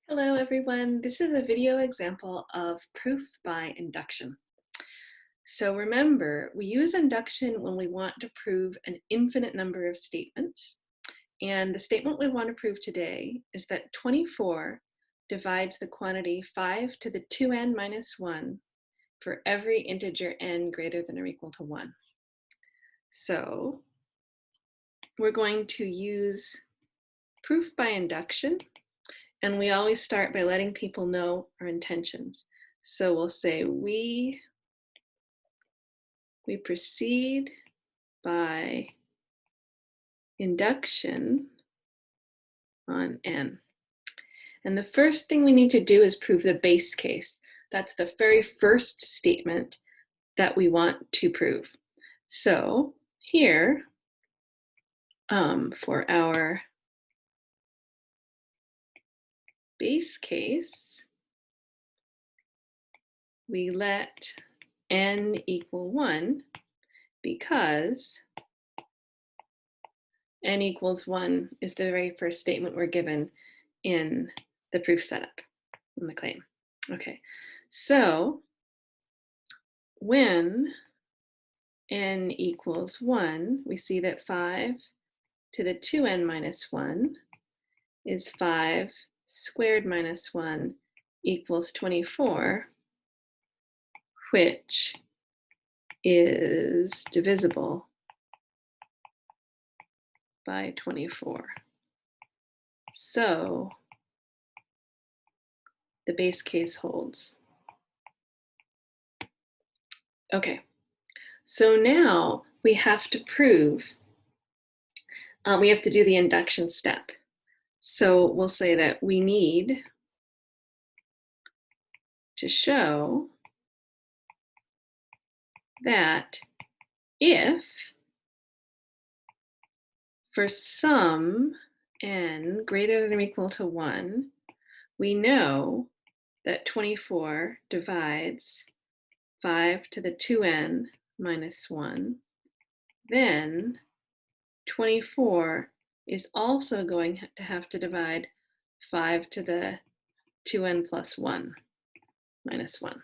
Hello everyone, this is a video example of proof by induction. So remember, we use induction when we want to prove an infinite number of statements. And the statement we want to prove today is that 24 divides the quantity 5 to the 2n minus 1 for every integer n greater than or equal to 1. So we're going to use proof by induction. And we always start by letting people know our intentions. So we'll say we proceed by induction on n. And the first thing we need to do is prove the base case. That's the very first statement that we want to prove. So here, for our base case, we let n equal 1 because n equals 1 is the very first statement we're given in the proof setup, in the claim. Okay, so when n equals 1, we see that 5 to the 2n minus 1 is 5 squared minus 1 equals 24, which is divisible by 24. So the base case holds. Okay, so now we have to prove, we have to do the induction step. So we'll say that we need to show that if for some n greater than or equal to 1, we know that 24 divides 5 to the 2n minus 1, then 24 is also going to have to divide 5 to the 2n plus 1 minus 1.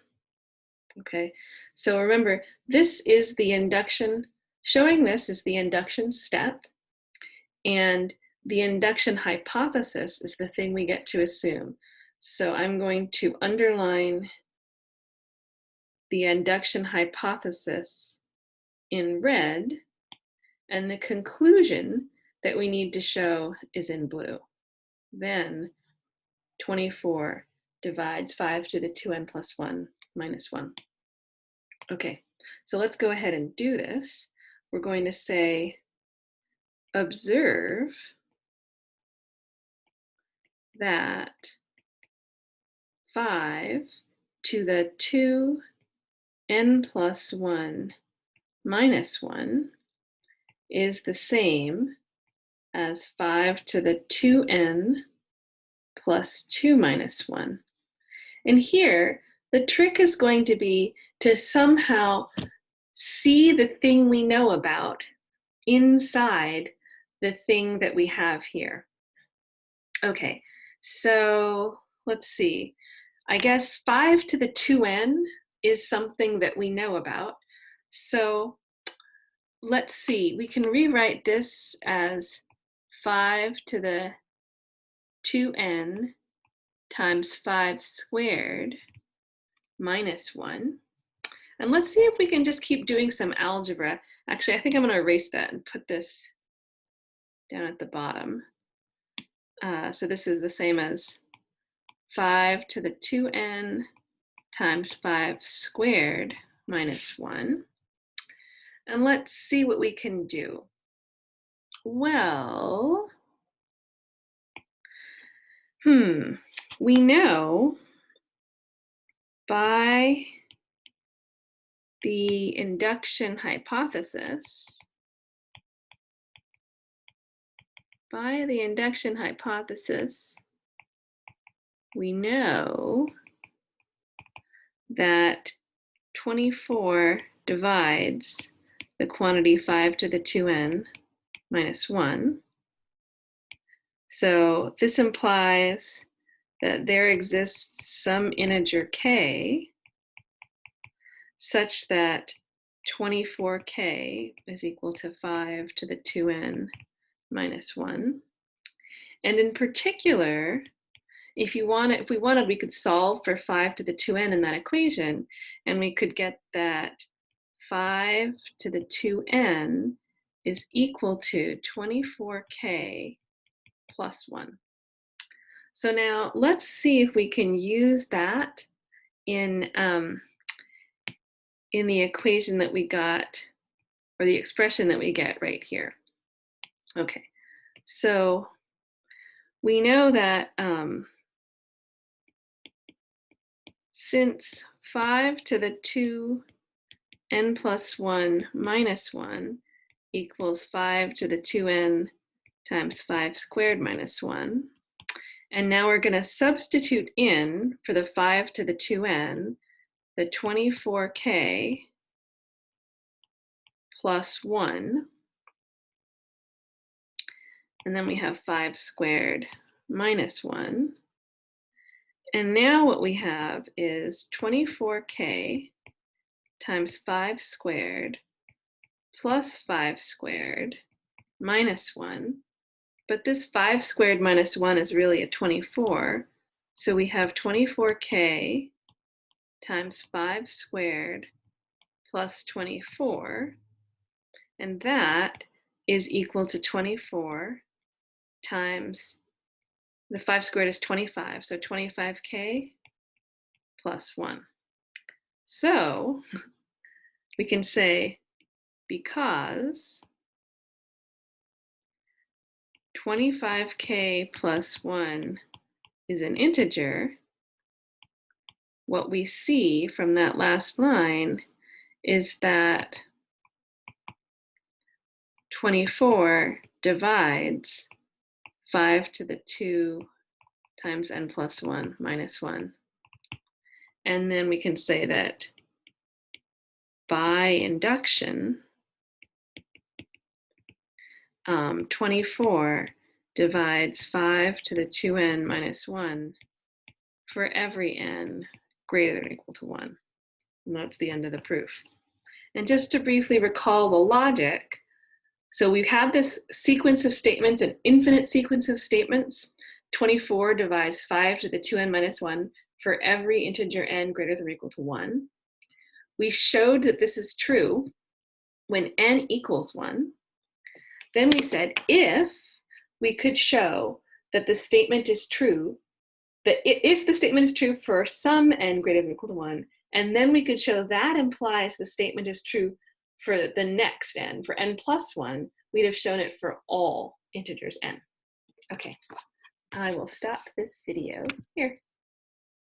Okay, so remember, this is the induction, showing this is the induction step, and the induction hypothesis is the thing we get to assume. So I'm going to underline the induction hypothesis in red, and the conclusion that we need to show is in blue. Then 24 divides 5 to the 2n plus 1 minus 1. Okay, so let's go ahead and do this. We're going to say, observe that 5 to the 2n plus 1 minus 1 is the same as 5 to the 2n plus 2 minus 1. And here, the trick is going to be to somehow see the thing we know about inside the thing that we have here. Okay, so let's see. I guess 5 to the 2n is something that we know about. So let's see, we can rewrite this as 5 to the 2n times 5 squared minus 1. And let's see if we can just keep doing some algebra. Actually, I think I'm going to erase that and put this down at the bottom. So this is the same as 5 to the 2n times 5 squared minus 1. And let's see what we can do. Well, we know by the induction hypothesis, we know that 24 divides the quantity 5 to the 2n minus 1. So this implies that there exists some integer k such that 24k is equal to 5 to the 2n minus 1. And in particular, if we wanted, we could solve for 5 to the 2n in that equation, and we could get that 5 to the 2n is equal to 24k plus 1. So now let's see if we can use that in the equation that we got, or the expression that we get right here. Okay, so we know that since 5 to the 2n plus 1 minus 1 equals 5 to the 2n times 5 squared minus 1, and now we're going to substitute in for the 5 to the 2n the 24k plus 1, and then we have 5 squared minus 1. And now what we have is 24k times 5 squared plus 5 squared minus 1. But this 5 squared minus 1 is really a 24. So we have 24k times 5 squared plus 24. And that is equal to 24 times, the 5 squared is 25. So 25k plus 1. So we can say because 25k plus 1 is an integer, what we see from that last line is that 24 divides 5 to the 2 times n plus 1 minus 1. And then we can say that by induction, 24 divides 5 to the 2n minus 1 for every n greater than or equal to 1. And that's the end of the proof. And just to briefly recall the logic, so we've had this sequence of statements, an infinite sequence of statements. 24 divides 5 to the 2n minus 1 for every integer n greater than or equal to 1. We showed that this is true when n equals 1. Then we said if we could show that the statement is true, that if the statement is true for some n greater than or equal to 1, and then we could show that implies the statement is true for the next n, for n plus 1, we'd have shown it for all integers n. Okay, I will stop this video here.